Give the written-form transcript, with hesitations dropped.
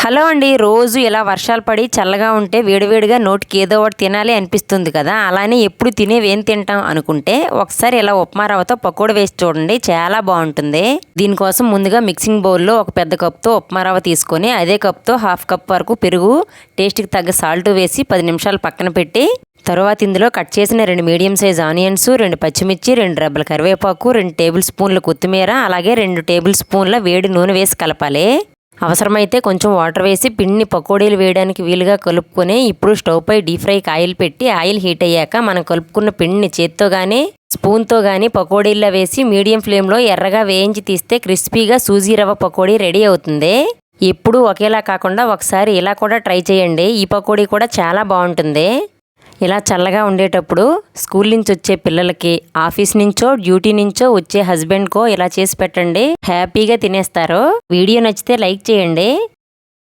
Hello అండి. రోజు ఇలా వర్షాలు పడి చల్లగా ఉంటే వేడివేడిగా నోటికి ఏదో ఒకటి తినాలి అనిపిస్తుంది కదా. అలానే ఎప్పుడు తినేవేం తింటాం అనుకుంటే ఒకసారి ఇలా ఉప్మా రవ్వతో పకోడీ వేసి చూడండి, చాలా బాగుంటుంది. దీనికోసం ముందుగా మిక్సింగ్ బౌల్లో ఒక పెద్ద కప్తో ఉప్మా రవ్వ తీసుకొని అదే కప్తో హాఫ్ కప్ వరకు పెరుగు, టేస్ట్కి తగ్గ సాల్ట్ వేసి 10 నిమిషాలు పక్కన పెట్టి తర్వాత ఇందులో కట్ చేసిన 2 మీడియం సైజ్ ఆనియన్స్, 2 పచ్చిమిర్చి, 2 రెబ్బల కరివేపాకు, 2 టేబుల్ స్పూన్ల కొత్తిమీర, అలాగే 2 టేబుల్ స్పూన్ల వేడి నూనె వేసి కలపాలి. అవసరమైతే కొంచెం వాటర్ వేసి పిండిని పకోడీలు వేయడానికి వీలుగా కలుపుకొని ఇప్పుడు స్టవ్ పై డీప్ ఫ్రైకి ఆయిల్ పెట్టి ఆయిల్ హీట్ అయ్యాక మనం కలుపుకున్న పిండిని చేత్తో కానీ స్పూన్తో కానీ పకోడీల్లో వేసి మీడియం ఫ్లేమ్లో ఎర్రగా వేయించి తీస్తే క్రిస్పీగా సూజీ రవ్వ పకోడీ రెడీ అవుతుంది. ఎప్పుడూ ఒకేలా కాకుండా ఒకసారి ఇలా కూడా ట్రై చేయండి. ఈ పకోడీ కూడా చాలా బాగుంటుంది. ఇలా చల్లగా ఉండేటప్పుడు స్కూల్ నుంచి వచ్చే పిల్లలకి, ఆఫీస్ నుంచో డ్యూటీ నుంచో వచ్చే హస్బెండ్కో ఇలా చేసి పెట్టండి, హ్యాపీగా తినేస్తారు. వీడియో నచ్చితే లైక్ చేయండి.